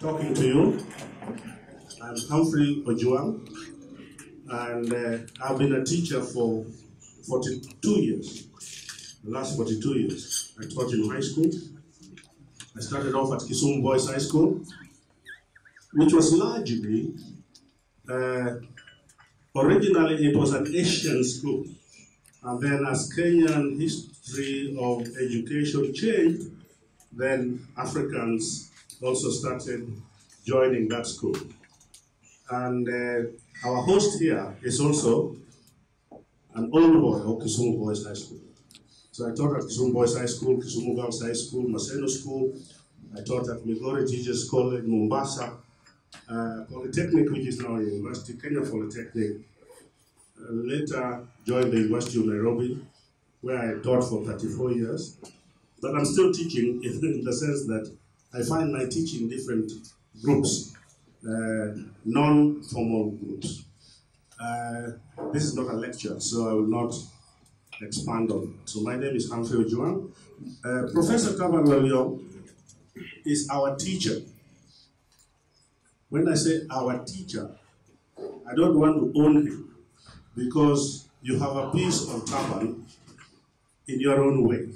talking to you. I'm Humphrey Ojuang, and I've been a teacher for 42 years, the last 42 years. I taught in high school. I started off at Kisumu Boys High School, which was largely, originally it was an Asian school. And then as Kenyan history of education changed, then Africans also started joining that school. And our host here is also an old boy of Kisumu Boys High School. So I taught at Kisumu Boys High School, Kisumu Girls High School, Maseno School. I taught at Migori Teachers College, Mombasa, Polytechnic, which is now a university, Kenya Polytechnic. Later joined the University of Nairobi, where I taught for 34 years. But I'm still teaching in the sense that I find my teaching different groups, non-formal groups. This is not a lecture, so I will not expand on it. So my name is Humphrey Ojuang. Professor Taban Lo Liyong is our teacher. When I say our teacher, I don't want to own him, because you have a piece of Taban in your own way.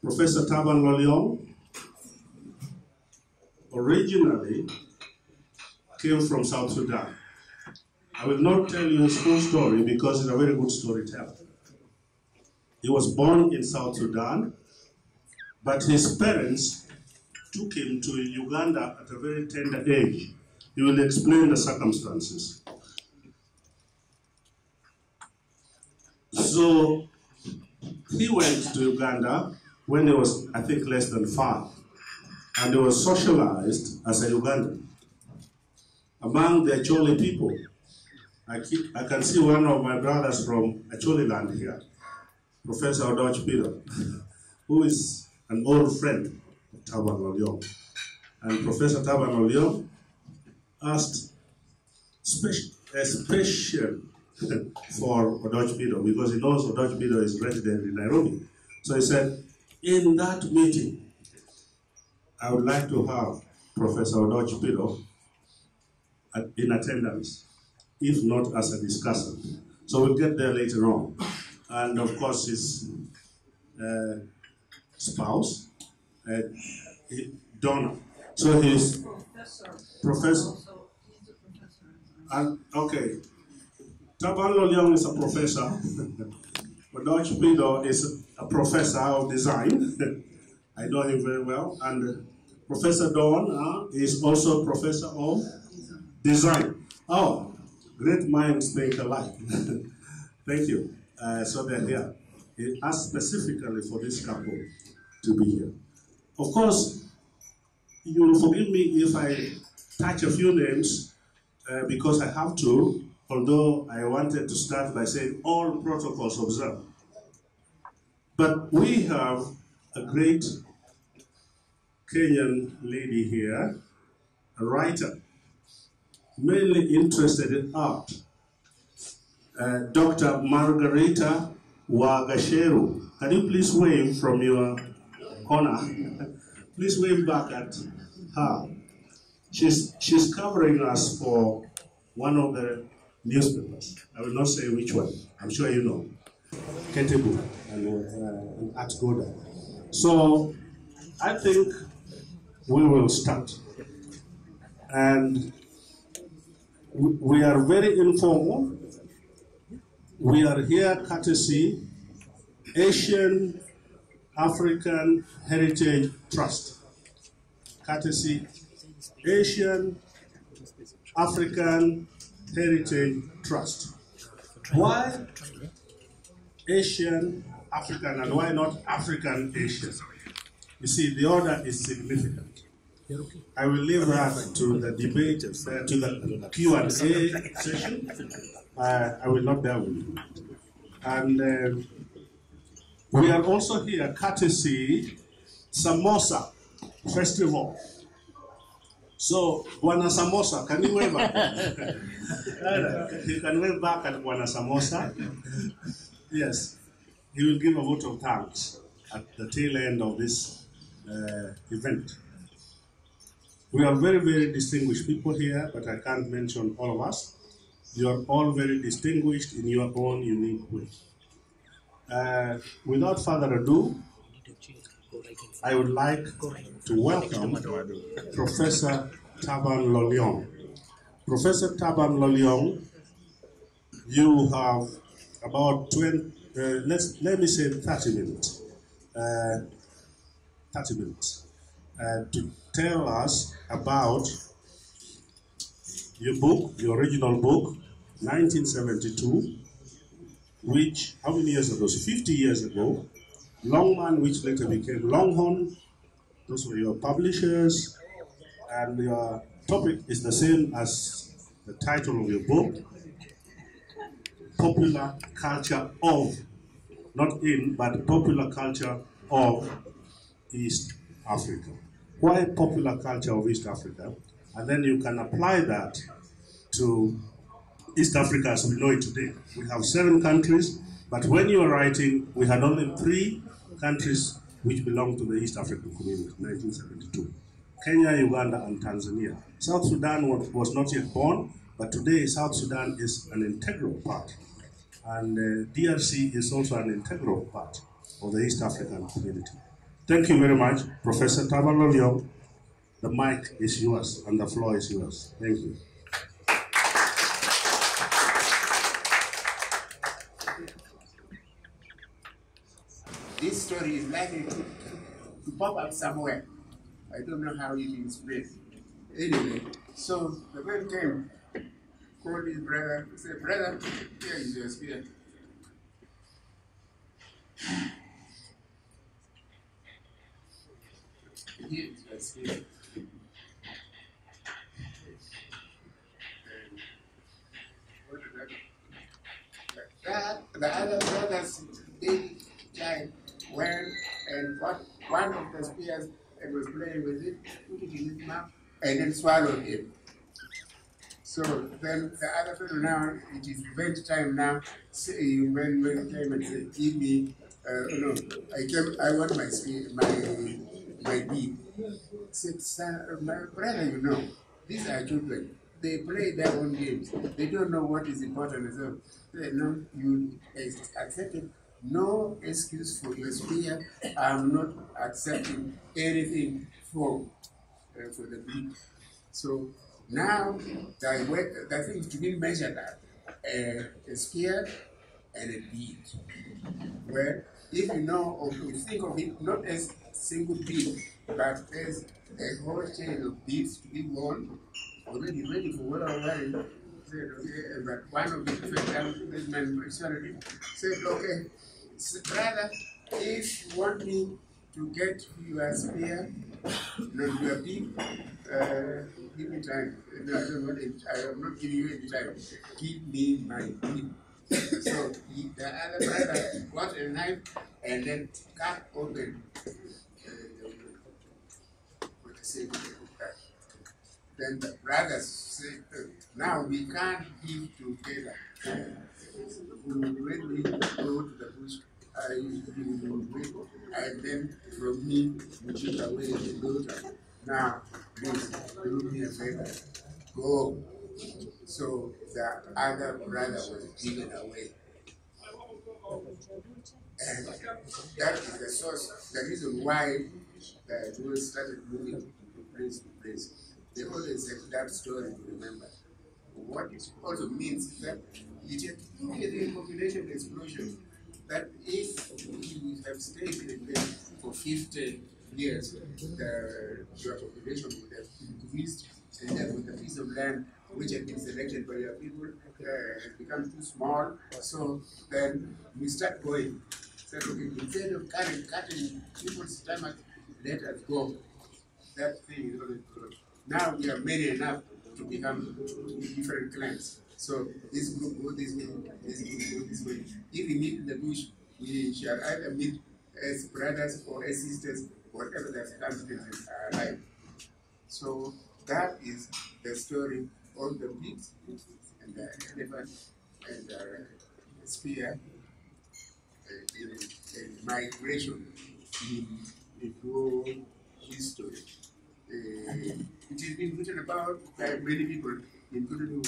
Professor Taban Lo Liyong originally came from South Sudan. I will not tell you his full story because he's a very good storyteller. He was born in South Sudan, but his parents took him to Uganda at a very tender age. He will explain the circumstances. So he went to Uganda when he was, I think, less than 5, and he was socialized as a Ugandan among the Acholi people. I can see one of my brothers from Acholi land here, Professor Odoch Peter, who is an old friend of Taban Lo Liyong. And Professor Taban Lo Liyong asked a special for Odoch Peter, because he knows Odoch Peter is resident in Nairobi. So he said, in that meeting, I would like to have Professor Odoch Peter in attendance, if not as a discussant. So we'll get there later on. And of course, his spouse, Donna. So he's professor. And okay, Taban Lo Liyong is a professor. Odoch Peter is a professor of design. I know him very well. And Professor Dawn is also a professor of design. Oh, great minds think alike. Thank you. So they're here. He asked specifically for this couple to be here. Of course, you will forgive me if I touch a few names because I have to, although I wanted to start by saying all protocols observed. But we have a great Kenyan lady here, a writer, mainly interested in art, Dr. Margarita Wagasheru. Can you please wave from your corner? Please wave back at her. She's covering us for one of the newspapers. I will not say which one. I'm sure you know. Ketebu and at Goda. So I think we will start. And we are very informal. We are here courtesy Asian African Heritage Trust. Courtesy Asian African Heritage Trust. Why Asian African and why not African Asian? You see, the order is significant. I will leave that to the debate, to the Q&A session. I will not bear with you. And we are also here courtesy SamosaFestival. So, Bwana Samosa, can you wave back? You can wave back at Bwana Samosa. Yes, he will give a vote of thanks at the tail end of this event. We are very, very distinguished people here, but I can't mention all of us. You are all very distinguished in your own unique way. Without further ado, I would like to welcome Professor Taban Lo Liyong. Professor Taban Lo Liyong, you have about 20, let me say 30 minutes. 30 minutes to tell us about your book, your original book, 1972, which, how many years ago? 50 years ago, Longman, which later became Longhorn, those were your publishers, and your topic is the same as the title of your book, Popular Culture of, not in, but Popular Culture of East Africa. Why popular culture of East Africa? And then you can apply that to East Africa as we know it today. We have 7 countries, but when you were writing, we had only 3 countries which belonged to the East African community, 1972. Kenya, Uganda, and Tanzania. South Sudan was not yet born, but today South Sudan is an integral part. And DRC is also an integral part of the East African community. Thank you very much, Professor Taban Lo Liyong. The mic is yours and the floor is yours. Thank you. This story is likely to pop up somewhere. I don't know how it is placed. Anyway, so the man came, called his brother, said, "Brother, here is your spear." Here is your spear. And what did the other brothers did giant went and got one of the spears and was playing with it, put it in his mouth, and then swallowed it. So then the other fellow now, it is revenge time now. Say, when came and said, "Give me, no, I want my spear, my bead." Said, "Son, my brother, you know, these are children. They play their own games. They don't know what is important." So, no, you accepted no excuse for your spear. I'm not accepting anything for the bead. So now the thing to be measured at a spear and a bead. Where if you know or you think of it not as single bead, but as a whole chain of beads to be worn, already ready for what I'm wearing. Said, okay, but one of the this man said, "Okay, brother, if you want me to get your spear, not your bead, give me time. No, I don't want it. I am not giving you any time. Give me my bead." So the other brother got a knife and then cut open what I say. Then the brothers said, "Now we can't live together. When we go to the bush, you will wait, and then from me you took away the daughter. Now, please do me a favor. Go." So the other brother was given away. And that is the source, the reason why the Jews started moving from place to place. They always have that story to remember. What it also means is that it had a population explosion. That if you have stayed in there for 50 years, your population would have increased, and then with the piece of land which had been selected by your people has become too small. So then we start going. So instead of cutting people's stomach, let us go. That thing is always good. Now we are many enough to become different clans. So this group go this way, this group go this way. If we meet in the bush, we shall either meet as brothers or as sisters, whatever the circumstances are like. So that is the story of the pigs and the elephant and the spear in migration in the whole history. It has been written about by many people, including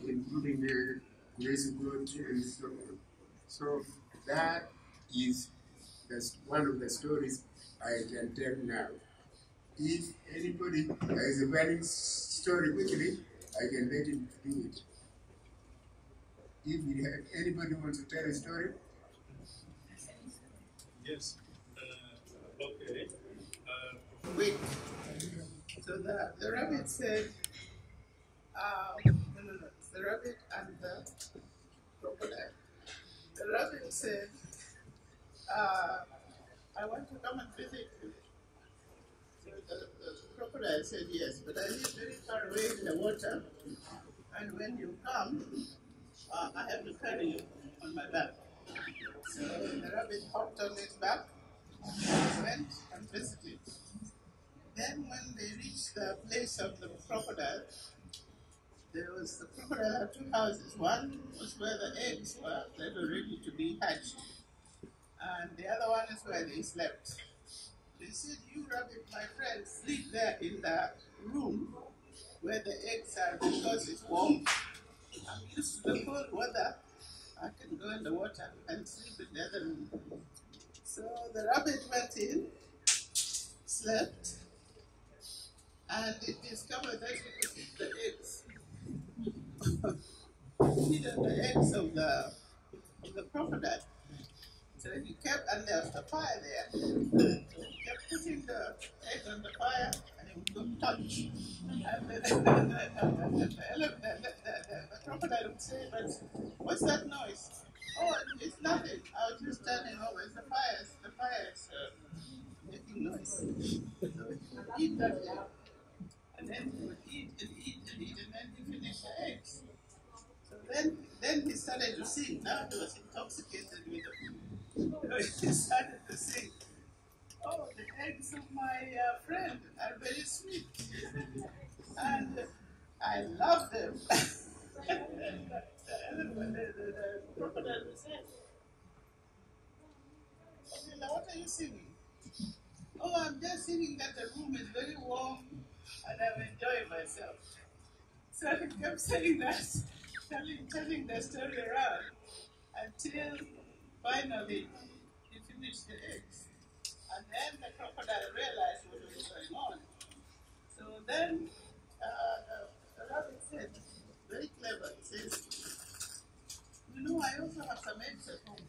including the Grace of God and so on. So that is one of the stories I can tell now. If anybody has a burning story quickly, I can let him do it. If anybody wants to tell a story, yes. Okay. Wait. So the rabbit said, the rabbit and the crocodile. The rabbit said, I want to come and visit you. So the crocodile said, yes, but I live very far away in the water, and when you come, I have to carry you on my back. So the rabbit hopped on his back and went and visited. Then when they reached the place of the crocodile, the crocodile had two houses. One was where the eggs were ready to be hatched, and the other one is where they slept. They said, you rabbit, my friend, sleep there in the room where the eggs are because it's warm. I'm used to the cold weather. I can go in the water and sleep in the other room. So the rabbit went in, slept, and it discovered that it was the eggs. Hidden the eggs of the crocodile. So he kept, and there was a fire there. He kept putting the egg on the fire, and it would go touch. And the crocodile would say, but what's that noise? Oh, it's nothing. I was just turning over. It's the fire. The fire is making noise. So he would eat that egg. And then he would eat and eat and eat, and then he finished the eggs. So then he started to sing. Now he was intoxicated with the food. He started to sing. Oh, the eggs of my friend are very sweet. And I love them. The crocodile said, okay, now what are you singing? Oh, I'm just singing that the room is very warm and I'm enjoying myself. So he kept saying that, telling the story around until finally he finished the eggs. And then the crocodile realized what was going on. So then the rabbit said, very clever, he says, you know, I also have some eggs at home.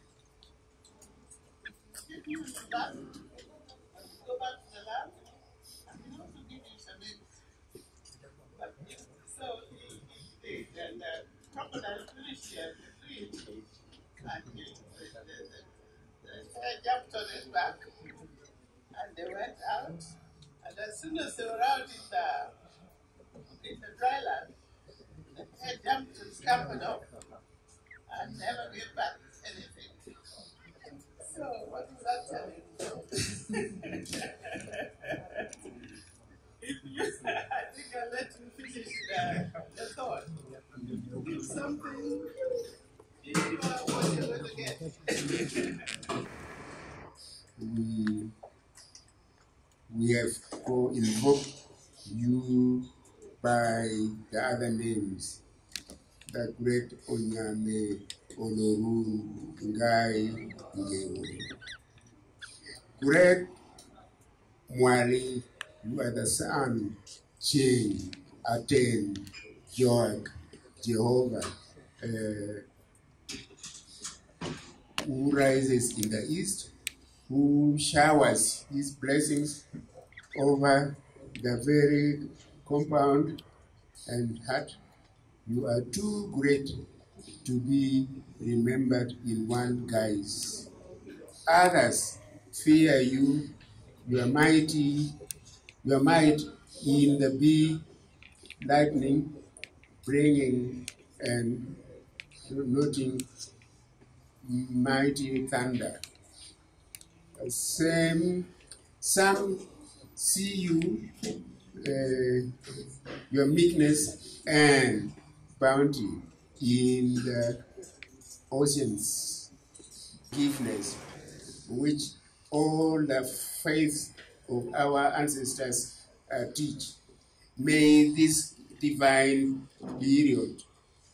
Take you to the lab, and go back to the lab, and we'll also give you some eggs. But so he did, and the crocodile finished the tree, and the hare jumped on his back, and they went out. And as soon as they were out in the dry land, the hare jumped and scampered off and never gave back anything. So what is that telling you? I think I'll let you finish the thought. It's something you are what you're going to get. we have invoked you by the other names, the great Onyame, Oloru, Ngai, Ngewo. Great Mwali, you are the Sun, Chin, Aten, Joag, Jehovah, who rises in the east, who showers his blessings over the very compound and heart. You are too great to be remembered in one guise. Others fear you, your might in the bee lightning, bringing and noting mighty thunder. Some see you, your meekness and bounty in the oceans, forgiveness, which all the faith of our ancestors teach. May this divine period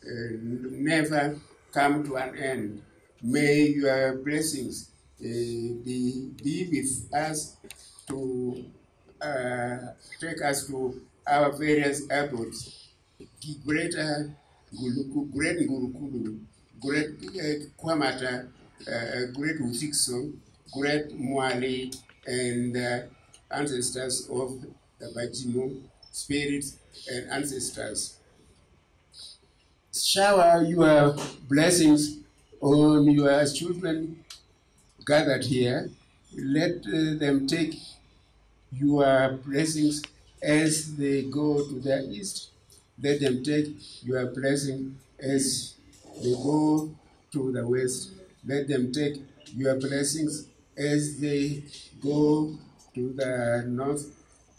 never come to an end. May your blessings be with us to take us to our various airports. Greater Guluku, Great Gurukulu, Great Kwamata, Great Usikso, Great Mwali, and ancestors of the Bajimo, spirits and ancestors. Shower your blessings on your children gathered here. Let them take your blessings as they go to the east. Let them take your blessing as they go to the west. Let them take your blessings as they go to the north.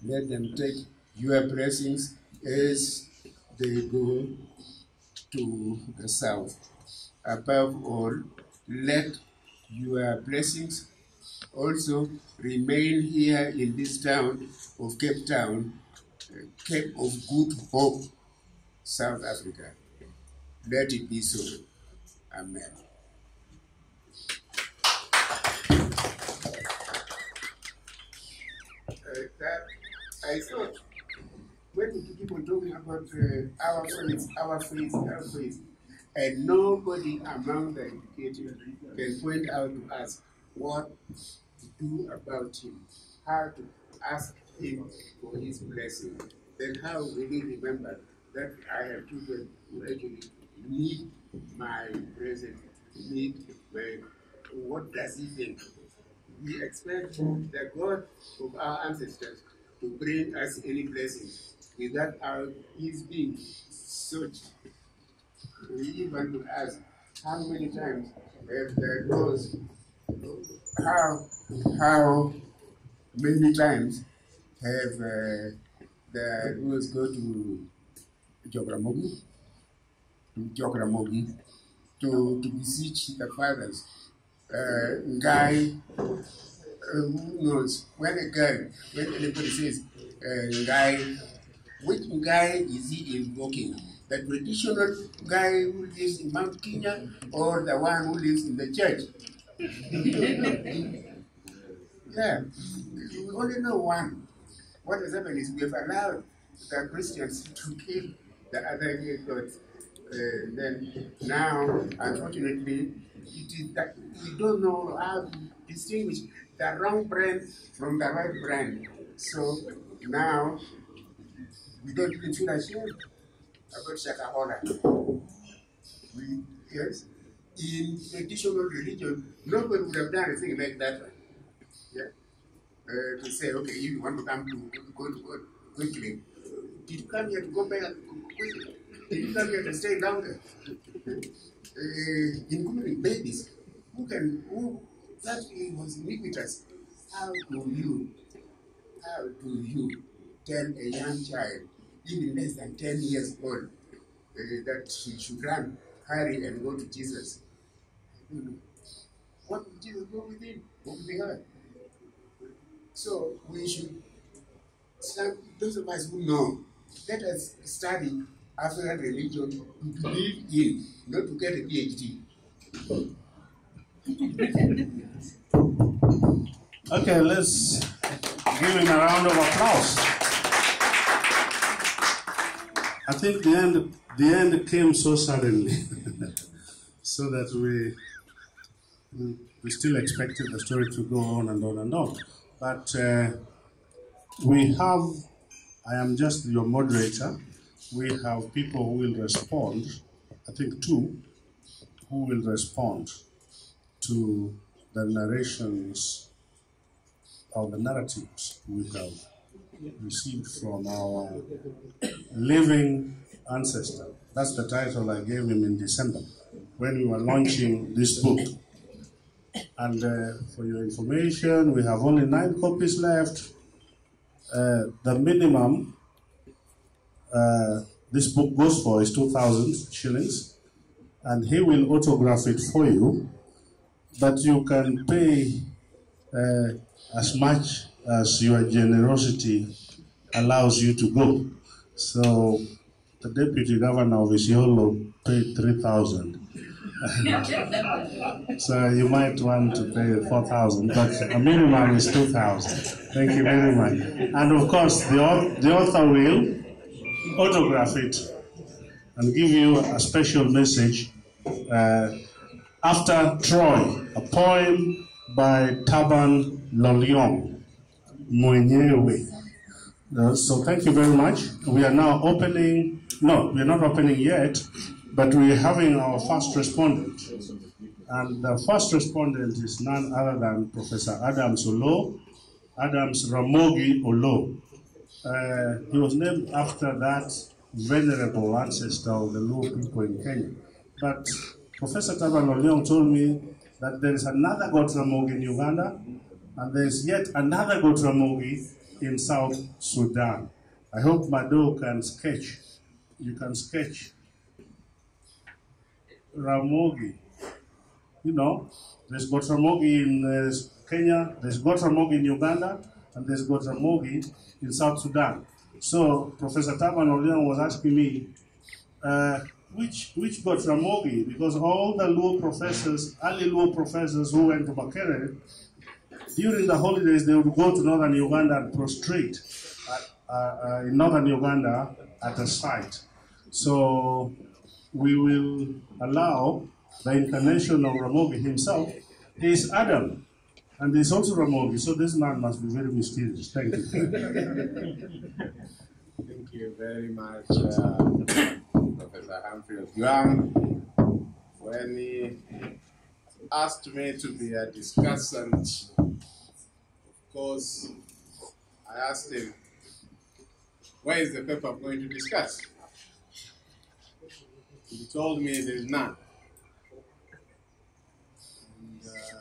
Let them take your blessings as they go to the south. Above all, let your blessings also remain here in this town of Cape Town, Cape of Good Hope, South Africa. Let it be so. Amen. I thought, when we keep on talking about our faith, and nobody among the educated can point out to us what to do about him, how to ask him for his blessing, then how will he remember that I have children who actually need my presence, need my, what does he think? We expect the God of our ancestors to bring us any blessings without his being searched. We even to ask how many times have the doors, how many times have the doors go to Jogramogi, to beseech the fathers. Guy, who knows, when anybody says, guy, which guy is he invoking? The traditional guy who lives in Mount Kenya or the one who lives in the church? Yeah, we only know one. What has happened is we have allowed the Christians to kill the other gods. Then now, unfortunately, it is that we don't know how to distinguish the wrong brand from the right brand. So now we don't even feel ashamed about Shakahola. Yes, in traditional religion, nobody would have done a thing like that. Yeah, to say, okay, if you want to come to go to God quickly, did you come here to go back quickly? Did you come here to stay longer? Including babies, that was iniquitous. How do you tell a young child, even less than 10 years old, that he should run, hurry, and go to Jesus? What would Jesus go with him? What would be hard? So we should, those of us who know, let us study African religion to believe in, not to get a PhD. Okay, let's give him a round of applause. I think the end came so suddenly, so that we still expected the story to go on and on and on. But I am just your moderator. We have people who will respond, I think two, who will respond to the narrations or the narratives we have received from our living ancestor. That's the title I gave him in December when we were launching this book. And for your information, we have only 9 copies left. The minimum this book goes for is 2,000 shillings, and he will autograph it for you, but you can pay as much as your generosity allows you to go. So the deputy governor of Isiolo paid 3,000. So you might want to pay 4,000, but a minimum is 2,000. Thank you very much. And of course, the author will autograph it and give you a special message after Troy, a poem by Taban Lo Liyong, Mwenyewe. So thank you very much. We are now opening, no, we're not opening yet, but we're having our first respondent. And the first respondent is none other than Professor Adams Ramogi Olo. He was named after that venerable ancestor of the Luo people in Kenya. But Professor Taban Lo Liyong told me that there is another God Ramogi in Uganda, and there's yet another God Ramogi in South Sudan. I hope Mado can sketch. You can sketch Ramogi. You know, there's God Ramogi in Kenya, there's God Ramogi in Uganda, and there's God Ramogi in South Sudan. So Professor Taban Lo Liyong was asking me, which God Ramogi? Because all the Luo professors, early Luo professors who went to Makerere, during the holidays they would go to northern Uganda and prostrate in northern Uganda at a site. So we will allow the incarnation of Ramogi himself. He is Adam, and he is also Ramogi, so this man must be very mysterious. Thank you. Thank you very much, Professor Humphrey Young. When he asked me to be a discussant, of course, I asked him, where is the paper I'm going to discuss? He told me there is none.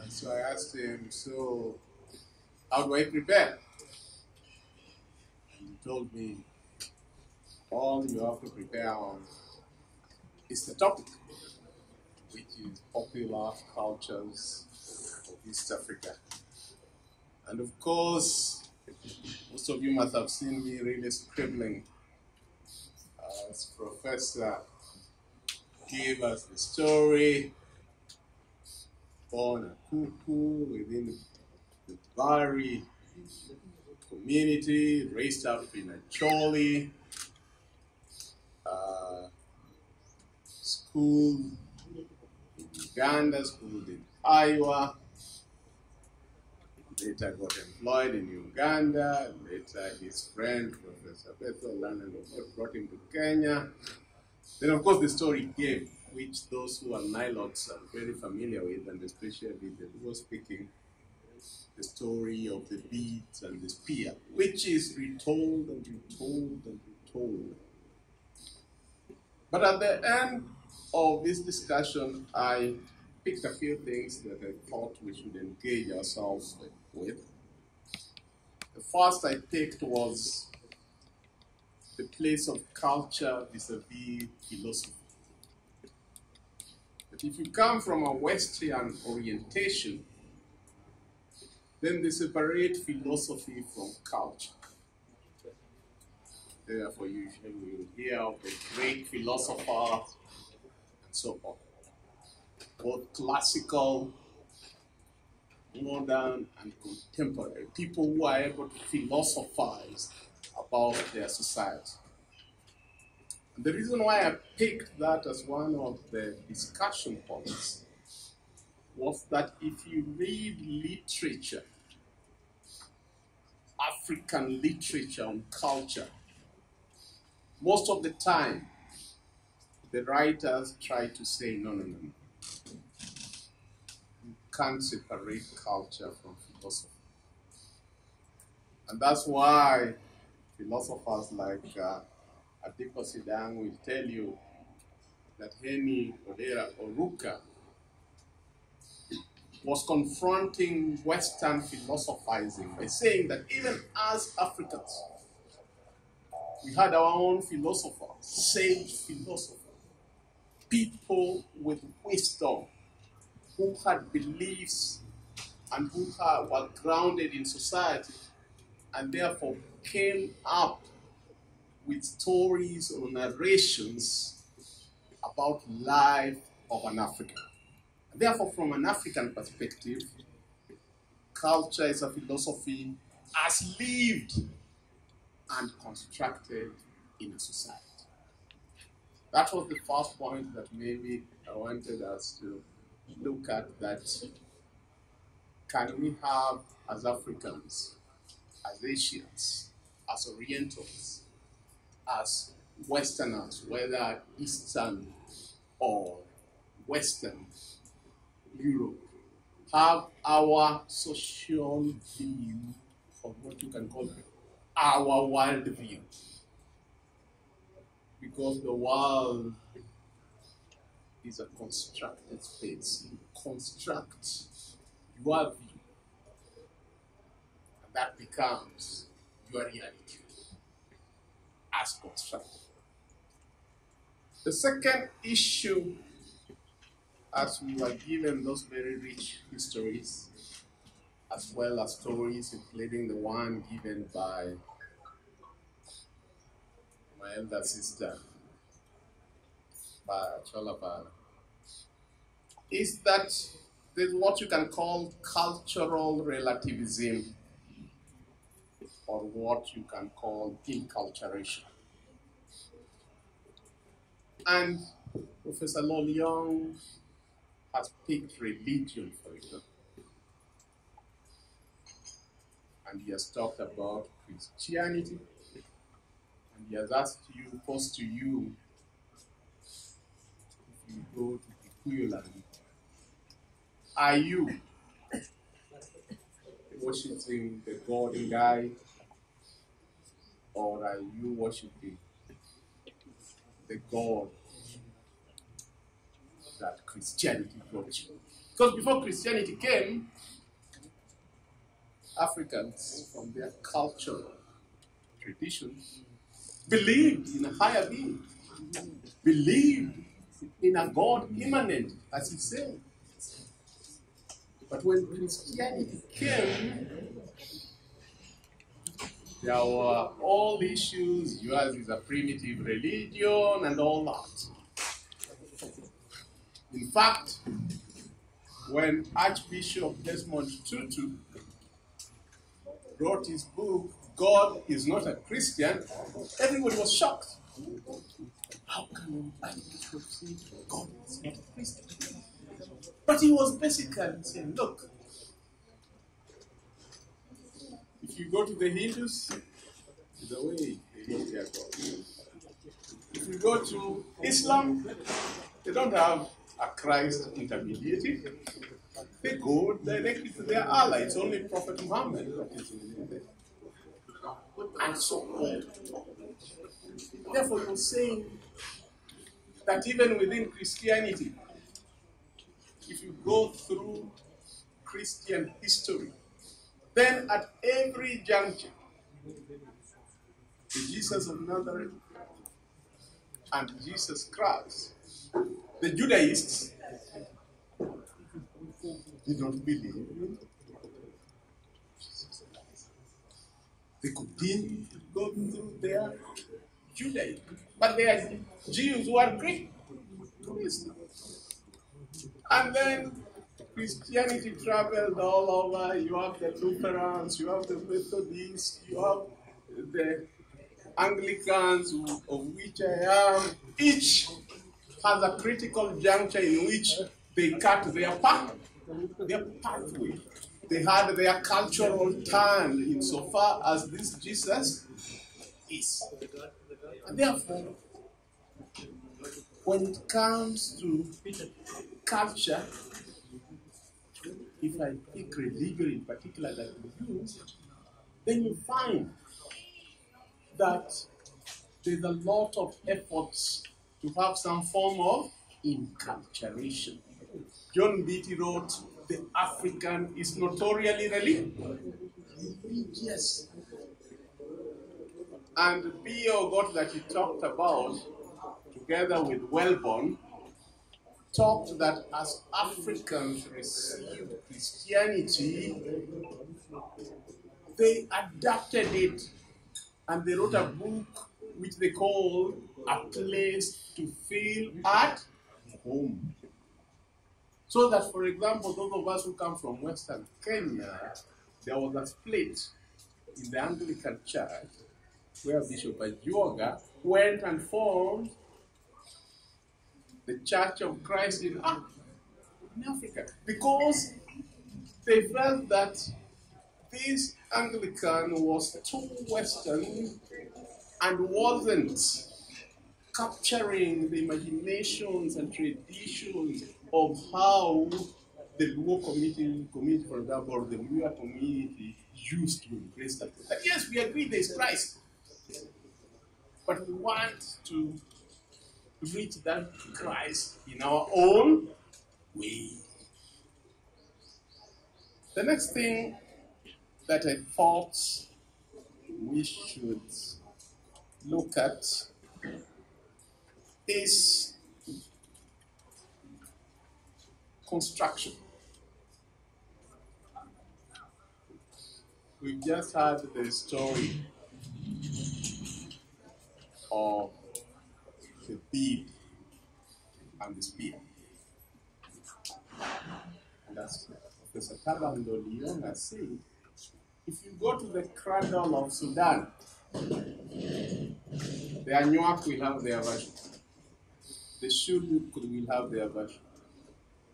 And, so I asked him, so how do I prepare? And he told me, all you have to prepare on is the topic, which is popular cultures of East Africa. And of course, most of you must have seen me really scribbling as Professor gave us the story. Born a cuckoo within the Bari community, raised up in a Choli, school in Uganda, schooled in Iowa, later got employed in Uganda, later his friend, Professor Bethel, brought him to Kenya. Then of course the story came, which those who are Nilots are very familiar with, and especially the Luo speaking, the story of the beads and the spear, which is retold and retold and retold. But at the end of this discussion, I picked a few things that I thought we should engage ourselves with. The first I picked was the place of culture vis-a-vis philosophy. But if you come from a Western orientation, then they separate philosophy from culture. Therefore, usually we will hear of the great philosophers and so on. Both classical, modern, and contemporary. People who are able to philosophize about their society. And the reason why I picked that as one of the discussion points was that if you read literature, African literature on culture, most of the time, the writers try to say, no. You can't separate culture from philosophy. And that's why philosophers like Adipo Sidang will tell you that Henry Odera Oruka was confronting Western philosophizing by saying that even as Africans, we had our own philosophers, sage philosophers, people with wisdom, who had beliefs and who were grounded in society, and therefore came up with stories or narrations about life of an African. And therefore, from an African perspective, culture is a philosophy as lived and constructed in a society. That was the first point that maybe I wanted us to look at, that can we have, as Africans, as Asians, as Orientals, as Westerners, whether Eastern or Western Europe, have our social view of what you can call our world view. Because the world is a constructed space. You construct your view, and that becomes your reality as constructed. The second issue, as we were given those very rich histories, as well as stories, including the one given by my elder sister, Cholabara, is that there's what you can call cultural relativism, or what you can call inculturation. And Professor Lo Liyong has picked religion, for example. And he has talked about Christianity. And he has asked you, posed to you, if you go to Kikuyu land, are you worshiping the God in guy, or are you worshiping the God that Christianity brought you? Because before Christianity came, Africans, from their cultural traditions, believed in a higher being, believed in a God immanent, as he said. But when Christianity came, there were all issues. Yours is a primitive religion and all that. In fact, when Archbishop Desmond Tutu wrote his book, God is Not a Christian, everybody was shocked. How can an Archbishop say God is not a Christian? But he was basically saying, look, if you go to the Hindus, the way they love their God. If you go to Islam, they don't have a Christ intermediary. They go directly to their ally. It's only Prophet Muhammad that is in there. And so on. Therefore, you're saying that even within Christianity, if you go through Christian history, then at every juncture, the Jesus of Nazareth and Jesus Christ, the Judaists did not believe in Jesus Christ. They continued to go through their Judaism, but they are Jews who are Greek. And then Christianity traveled all over. You have the Lutherans, you have the Methodists, you have the Anglicans, of which I am. Each has a critical juncture in which they cut their pathway. They had their cultural turn insofar as this Jesus is. And therefore, when it comes to culture, if I pick religion in particular that we use, then you find that there's a lot of efforts to have some form of inculturation. John Beatty wrote, the African is notorially religious. And B.O. God that he talked about, together with Wellborn, talked that as Africans received Christianity, they adapted it and they wrote a book which they call A Place to Feel at Home. So that, for example, those of us who come from Western Kenya, there was a split in the Anglican Church where Bishop Ajuoga went and formed the Church of Christ in Africa, because they felt that this Anglican was too Western and wasn't capturing the imaginations and traditions of how the Luo community, for example, or the Luo community used to embrace that. But yes, we agree there's Christ, but we want to reach that Christ in our own way. The next thing that I thought we should look at is construction. We've just had the story of the bead and the spear. And as Professor Taban Lo Liyong has said, if you go to the cradle of Sudan, the Anuak will have their version. The Shuluk will have their version.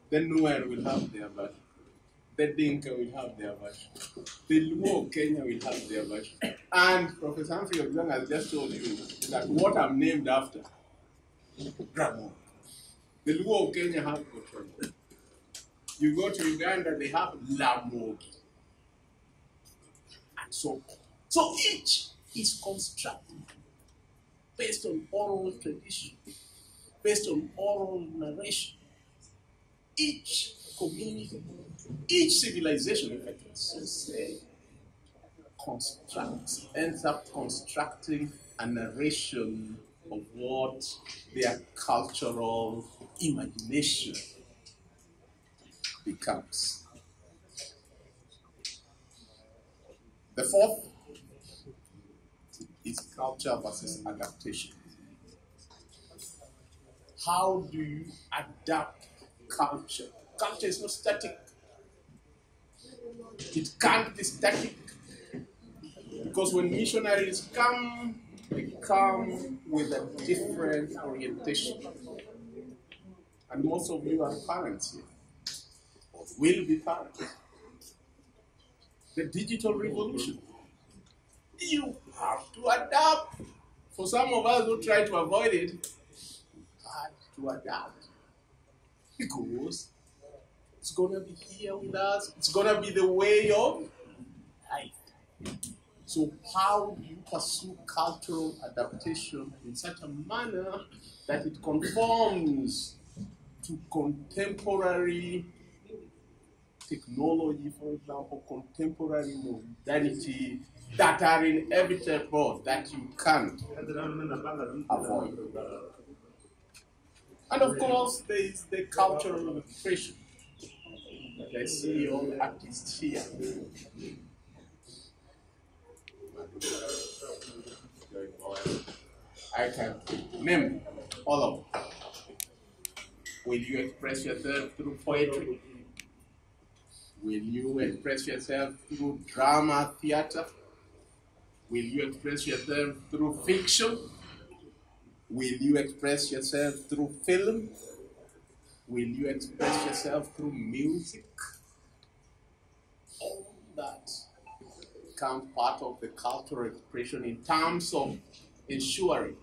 The Nuer will have their version. The Dinka will have their version. The Luo Kenya will have their version. And Professor Humphrey Obiang has just told you that what I'm named after, Gramo. The Luo Kenya have Kochon. You go to Uganda, they have Lamogi. And so on. So each is constructed based on oral tradition, based on oral narration. Each community, each civilization, if I can so say, ends up constructing a narration of what their cultural imagination becomes. The fourth is culture versus adaptation. How do you adapt culture? Culture is not static. It can't be static. Because when missionaries come, they come with a different orientation. And most of you are parents here, or will be parents. The digital revolution. You have to adapt. For some of us who try to avoid it, had to adapt. Because it's going to be here with us. It's going to be the way of life. So how do you pursue cultural adaptation in such a manner that it conforms to contemporary technology, for example, contemporary modernity that are inevitable, that you can't avoid? And of course, there is the cultural expression. That I see all the artists here. I can name all of them. Will you express yourself through poetry? Will you express yourself through drama, theater? Will you express yourself through fiction? Will you express yourself through film? Will you express yourself through music? All that becomes part of the cultural expression in terms of ensuring.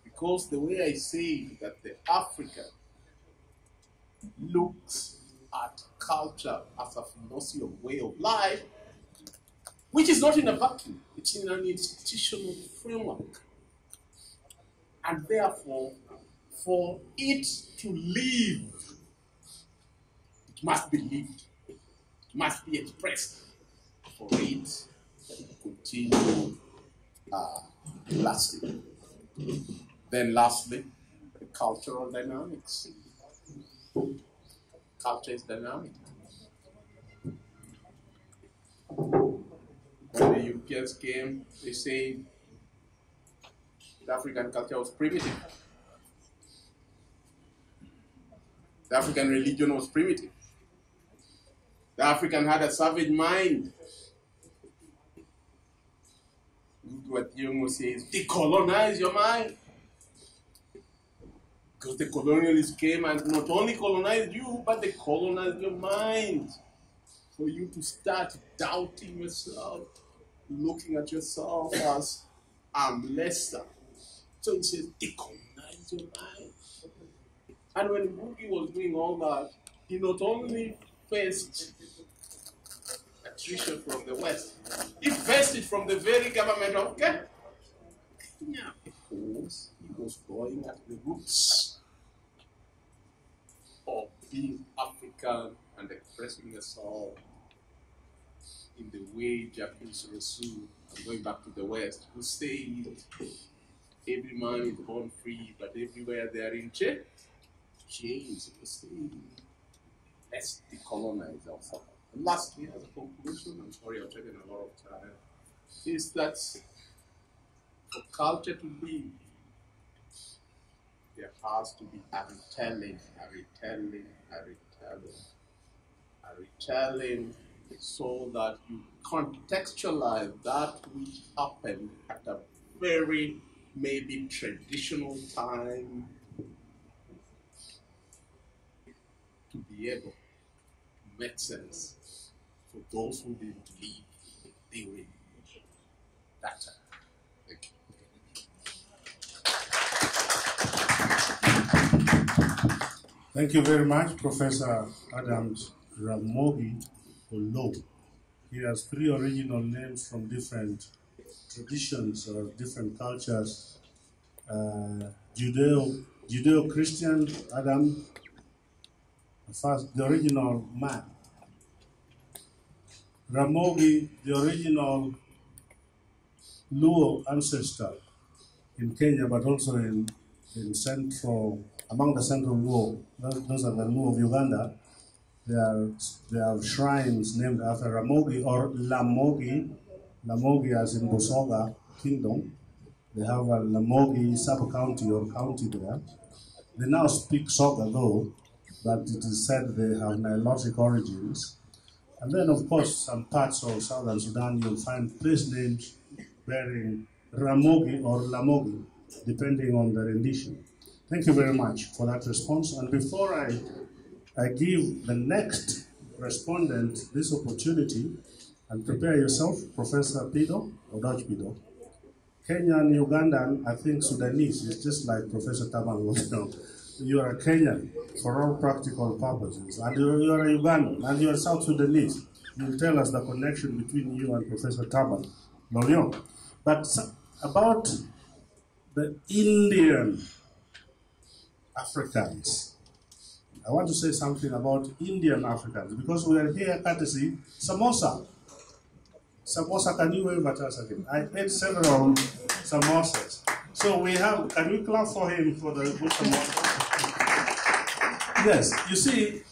Because the way I say that the African looks at culture as a philosophy of way of life, which is not in a vacuum, it's in an institutional framework. And therefore, for it to live, it must be lived, it must be expressed for it to continue lasting. Then lastly, the cultural dynamics. Culture is dynamic. Europeans came, they say the African culture was primitive. The African religion was primitive. The African had a savage mind. What Yomo says, decolonize your mind. Because the colonialists came and not only colonized you, but they colonized your mind. For you to start doubting yourself, looking at yourself as I'm lesser. So he says, decolonize your mind. And when Boogie was doing all that, he not only faced attrition from the West, he faced it from the very government of Kenya. Because he was going at the roots of being African and expressing yourself in the way Jacques Rousseau, and going back to the West, who said, every man is born free, but everywhere they are in chains. Let's decolonize ourselves. And lastly, as a conclusion, I'm sorry I've taken a lot of time, is that for culture to be, there has to be a retelling, so that you contextualize that which happened at a very maybe traditional time to be able to make sense for those who didn't believe they were that time. Thank you. Thank you very much, Professor Adams Ramogi Olo. He has 3 original names from different traditions or different cultures. Judeo-Christian Adam, the original man. Ramogi, the original Luo ancestor in Kenya, but also in central, among the central Luo. Those are the Luo of Uganda. There are shrines named after Ramogi or Lamogi. Lamogi as in Busoga Kingdom. They have a Lamogi sub-county or county there. They now speak Soga though, but it is said they have Nilotic origins. And then, of course, some parts of southern Sudan, you'll find place names bearing Ramogi or Lamogi, depending on the rendition. Thank you very much for that response. And before I give the next respondent this opportunity, and prepare yourself, Professor Pido, or Dodge Pido. Kenyan, Ugandan, I think Sudanese is just like Professor Taban Lo Liyong. You are a Kenyan for all practical purposes, and you are a Ugandan, and you are South Sudanese. You'll tell us the connection between you and Professor Taban Lo Liyong. But about the Indian Africans, I want to say something about Indian Africans, because we are here courtesy Samosa. Samosa, can you wave at us again? I ate several samosas. So we have, can we clap for him for the good samosa? Yes, you see,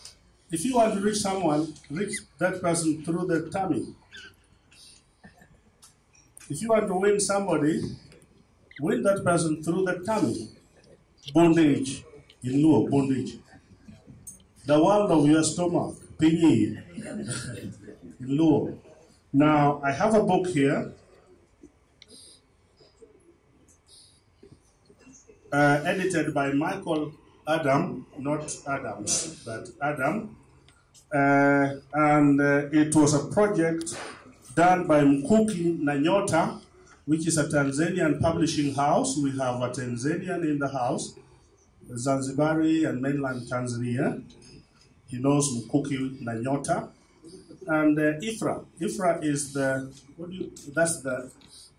if you want to reach someone, reach that person through the tummy. If you want to win somebody, win that person through the tummy. Bondage, in Luo, bondage. The world of your stomach, pinyi, in Luo. Now, I have a book here, edited by Michael Adam, not Adams, but Adam. And it was a project done by Mkuki Nanyota, which is a Tanzanian publishing house. We have a Tanzanian in the house, Zanzibari and mainland Tanzania. He knows Mkuki Nanyota. And Ifra. Ifra is that's the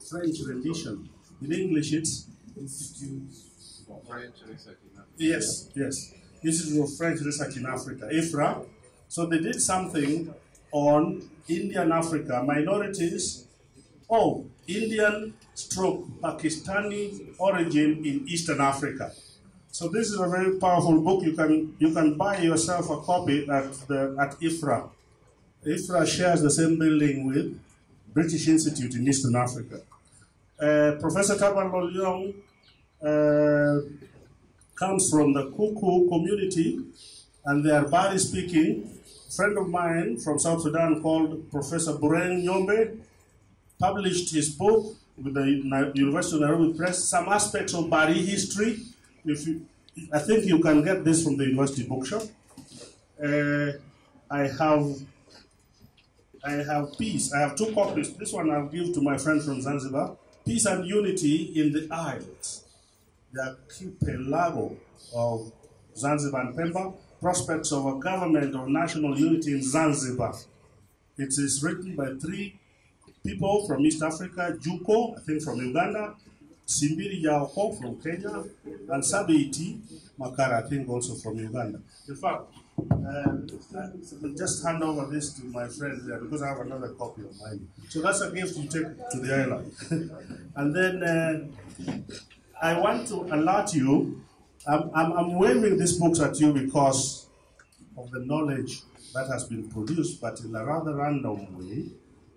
French rendition. In English, it's Institute for French Research in Africa. Yes, yes. Institute for French Research in Africa, Ifra. So they did something on Indian Africa, minorities, Indian stroke Pakistani origin in Eastern Africa. So this is a very powerful book. You can buy yourself a copy at Ifra. Ifra shares the same building with British Institute in Eastern Africa. Professor Taban Lo Liyong comes from the Kuku community, and they are Bari-speaking. A friend of mine from South Sudan called Professor Bureng Nyombe published his book with the University of Nairobi Press, Some Aspects of Bari History. I think you can get this from the university bookshop. I have Peace. I have 2 copies. This one I'll give to my friend from Zanzibar. Peace and Unity in the Isles. The archipelago of Zanzibar and Pemba. Prospects of a government of national unity in Zanzibar. It is written by 3 people from East Africa, Juko, I think from Uganda, Simbiri Yaoko from Kenya, and Sabiti Makara, I think also from Uganda. In fact, I'll just hand over this to my friend there because I have another copy of mine. So that's a gift you take to the island. And then I want to alert you, I'm waving these books at you because of the knowledge that has been produced, but in a rather random way,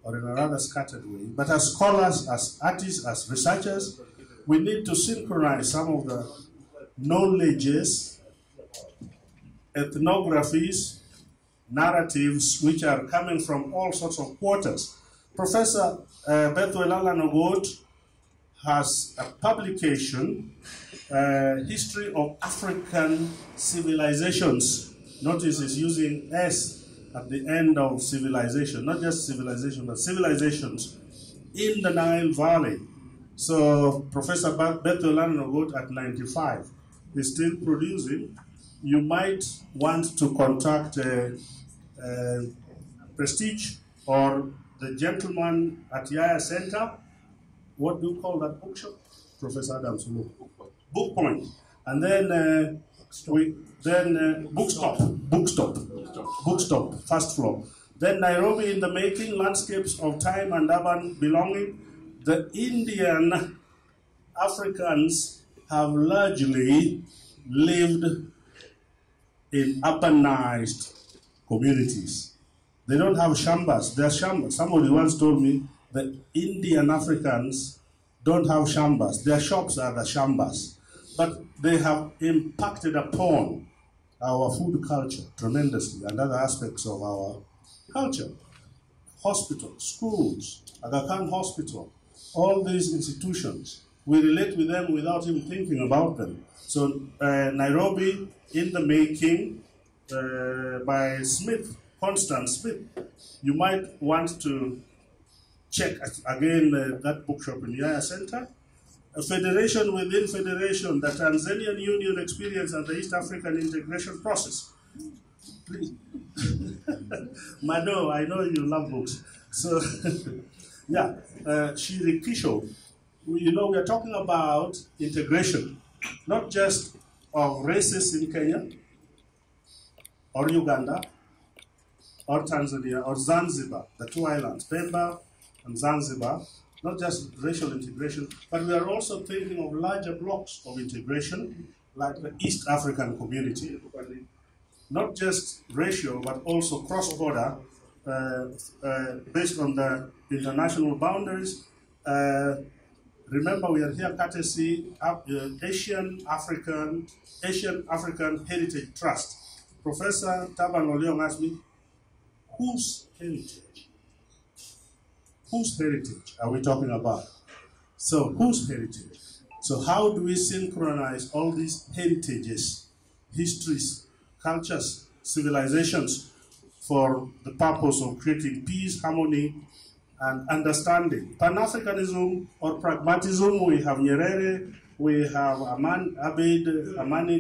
or in a rather scattered way. But as scholars, as artists, as researchers, we need to synchronize some of the knowledges, ethnographies, narratives, which are coming from all sorts of quarters. Professor Bethuel Nogot has a publication, History of African Civilizations. Notice he's using S at the end of civilization, not just civilization, but civilizations in the Nile Valley. So Professor Bethuel Nogot at 95 is still producing. You might want to contact Prestige or the gentleman at Yaya Center. What do you call that bookshop? Professor Adams. Book Point. And then Bookstop, first floor. Then Nairobi in the Making, Landscapes of Time and Urban Belonging. The Indian Africans have largely lived in urbanized communities. They don't have shambas. They're shambas. Somebody once told me the Indian Africans don't have shambas. Their shops are the shambas. But they have impacted upon our food culture tremendously and other aspects of our culture. Hospitals, schools, Aga Khan Hospital, all these institutions, we relate with them without even thinking about them. So Nairobi in the Making by Smith, Constance Smith. You might want to check again that bookshop in Yaya Center. A federation within federation, the Tanzanian Union experience and the East African integration process. Please. Mado, I know you love books. So, yeah, Shiri Kisho, we are talking about integration, not just of races in Kenya, or Uganda, or Tanzania, or Zanzibar, the 2 islands, Pemba and Zanzibar, not just racial integration, but we are also thinking of larger blocks of integration, like the East African community, not just racial, but also cross-border, based on the international boundaries. Remember, we are here courtesy Asian African Heritage Trust. Professor Taban Lo Liyong asked me, whose heritage? Whose heritage are we talking about? So, whose heritage? So, how do we synchronize all these heritages, histories, cultures, civilizations for the purpose of creating peace, harmony, and understanding? Pan-Africanism or pragmatism, we have Nyerere, we have Amani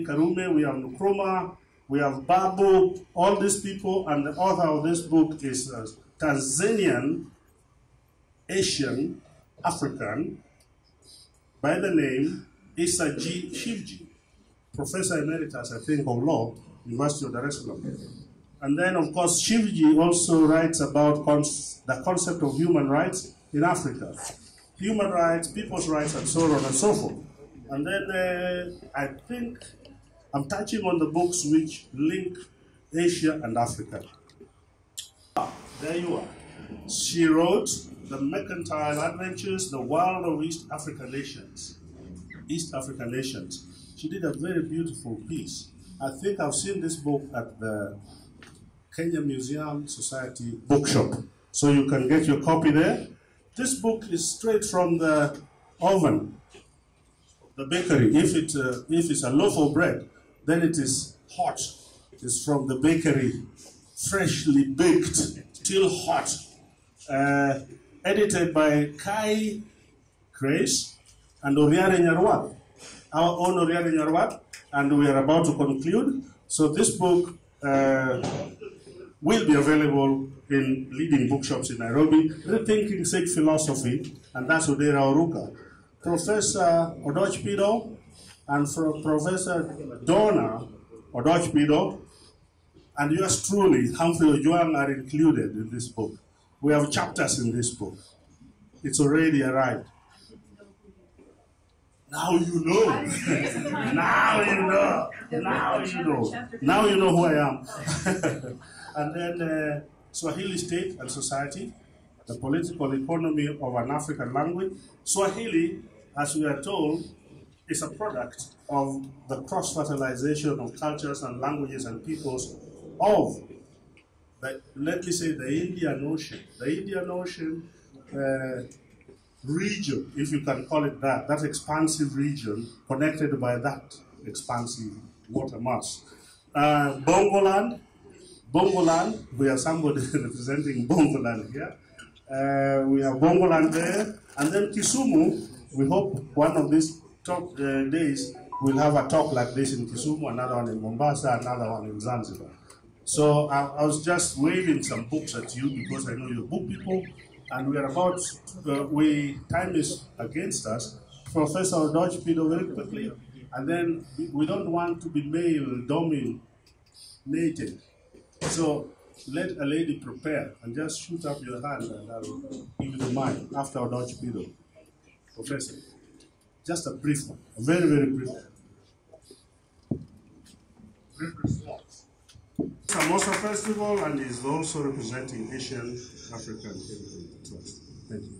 Karume, we have Nkrumah, we have Babu, all these people, and the author of this book is Tanzanian Asian African by the name Issa G. Shivji, Professor Emeritus, I think, of Law, University of Dar es Salaam. And then, of course, Shivji also writes about the concept of human rights in Africa. Human rights, people's rights, and so on and so forth. And then I think I'm touching on the books which link Asia and Africa. There you are. She wrote The Mercantile Adventures, The World of East African Nations. East African Nations. She did a very beautiful piece. I think I've seen this book at the Kenya Museum Society bookshop. So you can get your copy there. This book is straight from the oven, the bakery. If it's a loaf of bread, then it is hot. It's from the bakery, freshly baked, still hot. Edited by Kai Grace and Oriare Nyarwat, our own Oriare Nyarwat, and we are about to conclude. So this book will be available in leading bookshops in Nairobi, Rethinking Sikh Philosophy, and that's Odera Oruka. Professor Odoch Pido and Professor Donna Odoch Pido and yours truly, Humphrey Ojuang, are included in this book. We have chapters in this book. It's already arrived. Now you know. Now you know. Now you know. Now you know who I am. And then Swahili State and Society, the political economy of an African language. Swahili, as we are told, is a product of the cross-fertilization of cultures and languages and peoples of, let me say, the Indian Ocean. The Indian Ocean region, if you can call it that expansive region connected by that expansive water mass. Bongoland, we have somebody representing Bongoland here. We have Bongoland there. And then Kisumu, we hope one of these talk days we'll have a talk like this in Kisumu, another one in Mombasa, another one in Zanzibar. So I was just waving some books at you because I know you're book people, and we are about, time is against us. Professor Odoch Pido very quickly, and then we don't want to be male dominated. So let a lady prepare and just shoot up your hand and I'll give you the mic after Odoch Pido. Professor, just a brief one, a very, very brief one. Brief response. SamosaFestival and is also representing Asian African Heritage Trust. Thank you.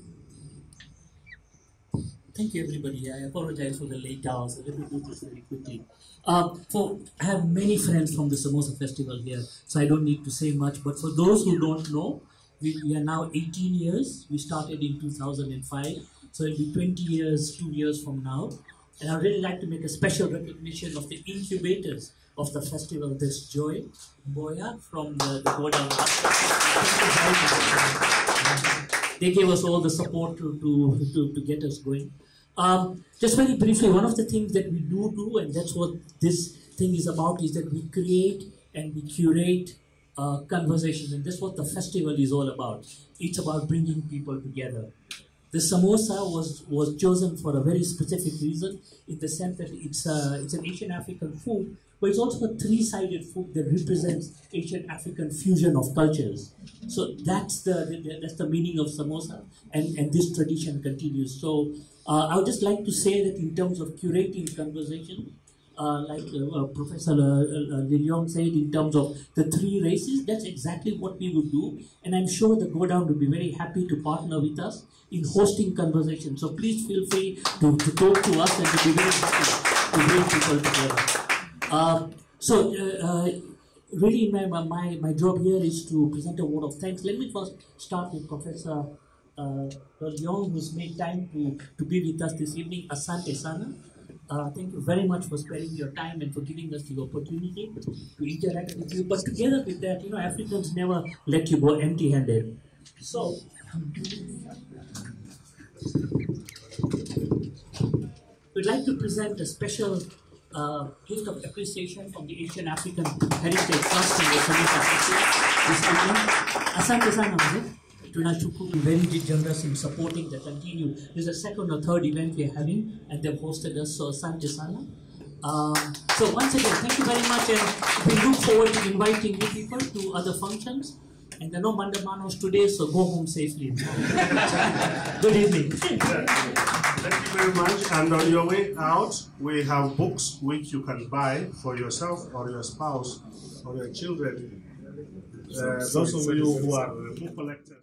Thank you, everybody. I apologize for the late hours. Let me do this very quickly. I have many friends from the Samosa Festival here, so I don't need to say much. But for those who don't know, we are now 18 years. We started in 2005, so it'll be 20 years, 2 years from now. And I'd really like to make a special recognition of the incubators of the festival. There's Joy Boya from the Godal. They gave us all the support to get us going. Just very briefly, one of the things that we do, and that's what this thing is about, is that we create and we curate conversations, and that's what the festival is all about. It's about bringing people together. The samosa was chosen for a very specific reason, in the sense that it's an Asian African food, but it's also a three-sided food that represents Asian African fusion of cultures. So that's the meaning of samosa, and this tradition continues. So I would just like to say that in terms of curating conversation, like Professor Lo Liyong said, in terms of the three races, that's exactly what we would do. And I'm sure the Go Down will be very happy to partner with us in hosting conversations. So please feel free to talk to us and to be very happy to bring people together. Really my job here is to present a word of thanks. Let me first start with Professor Lo Liyong, who's made time to be with us this evening. Asante Sana. Thank you very much for sparing your time and for giving us the opportunity to interact with you. But together with that, Africans never let you go empty-handed. So, we'd like to present a special gift of appreciation from the Asian African Heritage Trust and the SamosaFestival this evening. Asante Sana. Tunashukuru, very generous in supporting the continue. This is the second or third event we're having, and they've hosted us, so asante sana. So once again, thank you very much, and we look forward to inviting you people to other functions. And there are no mandamanos today, so go home safely. Good evening. Thank you very much. And on your way out, we have books which you can buy for yourself or your spouse or your children. Those of you who are book collectors.